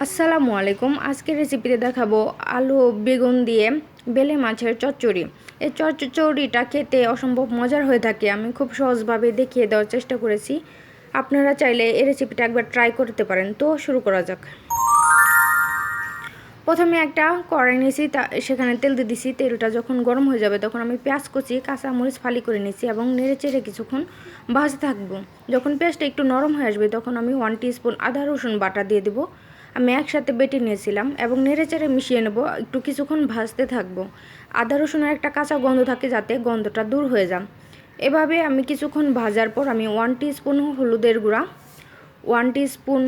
আসসালামু আলাইকুম। আজকের রেসিপিতে দেখাবো আলু বেগুন দিয়ে বেলে মাছের চচ্চড়ি। এই চচ্চড়িটা খেতে অসম্ভব মজার হয়ে থাকে। আমি খুব সহজভাবে দেখিয়ে দেওয়ার চেষ্টা করেছি। আপনারা চাইলে এই রেসিপিটা একবার ট্রাই করতে পারেন। তো শুরু করা যাক। প্রথমে একটা কড়াই নিয়েছি, সেখানে তেল দিয়ে দিছি। তেলটা যখন গরম হয়ে যাবে তখন আমি পেঁয়াজ কুচি কাঁচামরিচ ফালি করে নিয়েছি এবং নেড়ে চেড়ে কিছুক্ষণ ভাজতে থাকবো। যখন পেঁয়াজটা একটু নরম হয়ে আসবে তখন আমি 1 টিস্পুন আদা রসুন বাটা দিয়ে দেবো। আমি একসাথে বেটে নিয়েছিলাম এবং নেড়ে চেড়ে মিশিয়ে নেব। একটু কিছুক্ষণ ভাজতে থাকবো। আদা রসুনের একটা কাঁচা গন্ধ থাকে, যাতে গন্ধটা দূর হয়ে যায়। এভাবে আমি কিছুক্ষণ ভাজার পর আমি 1 টিস্পুন হলুদের গুঁড়া, 1 টিস্পুন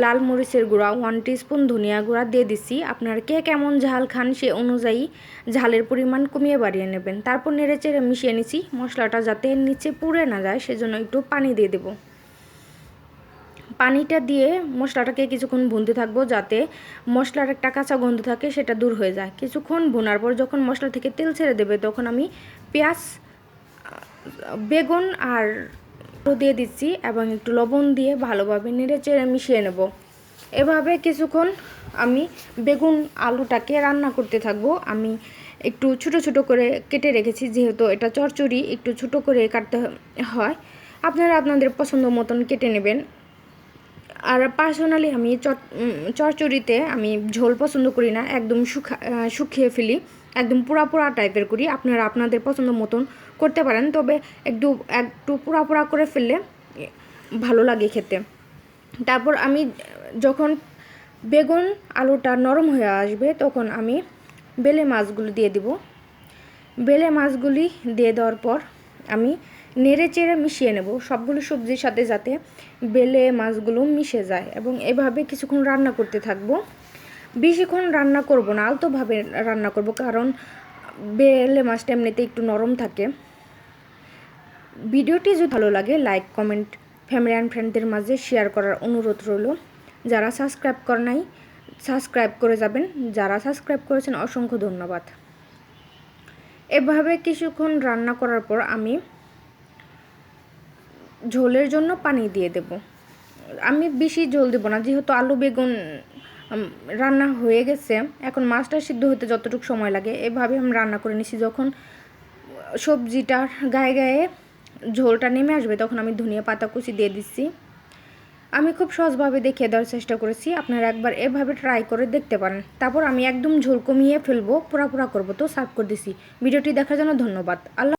লাল মরিচের গুঁড়া, 1 টিস্পুন ধনিয়া গুঁড়া দিয়ে দিছি। আপনারা কে কেমন ঝাল খান সে অনুযায়ী ঝালের পরিমাণ কমিয়ে বাড়িয়ে নেবেন। তারপর নেড়ে চেড়ে মিশিয়ে নিছি। মশলাটা যাতে নিচে পুড়ে না যায় সেজন্য একটু পানি দিয়ে দেব। পানিটা দিয়ে মশলাটাকে কিছুক্ষণ ভুনতে থাকবো, যাতে মশলার একটা কাঁচা গন্ধ থাকে সেটা দূর হয়ে যায়। কিছুক্ষণ ভুনার পর যখন মশলা থেকে তেল ছেড়ে দেবে তখন আমি পেঁয়াজ, বেগুন আর দিয়ে দিচ্ছি এবং একটু লবণ দিয়ে ভালোভাবে নেড়ে চেড়ে মিশিয়ে নেব। এভাবে কিছুক্ষণ আমি বেগুন আলুটাকে রান্না করতে থাকবো। আমি একটু ছোট ছোট করে কেটে রেখেছি, যেহেতু এটা চচ্চড়ি একটু ছোট করে কাটতে হয়। আপনারা আপনাদের পছন্দ মতন কেটে নেবেন। আর পার্সোনালি আমি চচ্চড়িতে আমি ঝোল পছন্দ করি না, একদম শুকিয়ে ফেলি, একদম পোড়া পোড়া টাইপের করি। আপনারা আপনাদের পছন্দ মতন করতে পারেন, তবে একটু একটু পোড়া পোড়া করে ফেললে ভালো লাগে খেতে। তারপর আমি যখন বেগুন আলুটা নরম হয়ে আসবে তখন আমি বেলে মাছগুলো দিয়ে দিব। বেলে মাছগুলি দিয়ে দেওয়ার পর আমি নেড়ে চেড়ে মিশিয়ে নেব সবগুলো সবজির সাথে, যাতে বেলে মাছগুলো মিশে যায়। এবং এভাবে কিছুক্ষণ রান্না করতে থাকবো। বেশিক্ষণ রান্না করব না, আলতোভাবে রান্না করব, কারণ বেলে মাছটা এমনিতে একটু নরম থাকে। ভিডিওটি যদি ভালো লাগে লাইক কমেন্ট ফ্যামিলি অ্যান্ড ফ্রেন্ডদের মাঝে শেয়ার করার অনুরোধ রইল। যারা সাবস্ক্রাইব করে নাই সাবস্ক্রাইব করে যাবেন, যারা সাবস্ক্রাইব করেছেন অসংখ্য ধন্যবাদ। এভাবে কিছুক্ষণ রান্না করার পর আমি ঝোলের জন্য পানি দিয়ে দেব। আমি বেশি ঝোল দেব না, যেহেতু আলু বেগুন রান্না হয়ে গেছে। এখন মাছটা সিদ্ধ হতে যতটুকু সময় লাগে এভাবে আমি রান্না করে নিছি। যখন সবজিটার গায়ে গায়ে ঝোলটা নেমে আসবে তখন আমি ধনিয়া পাতা কুচি দিয়ে দিচ্ছি। আমি খুব সহজভাবে দেখিয়ে দেওয়ার চেষ্টা করেছি, আপনারা একবার এভাবে ট্রাই করে দেখতে পারেন। তারপর আমি একদম ঝোল কমিয়ে ফেলবো, পোড়া পোড়া করবো, তো সার্ভ করে দিছি। ভিডিওটি দেখার জন্য ধন্যবাদ। আল্লাহ।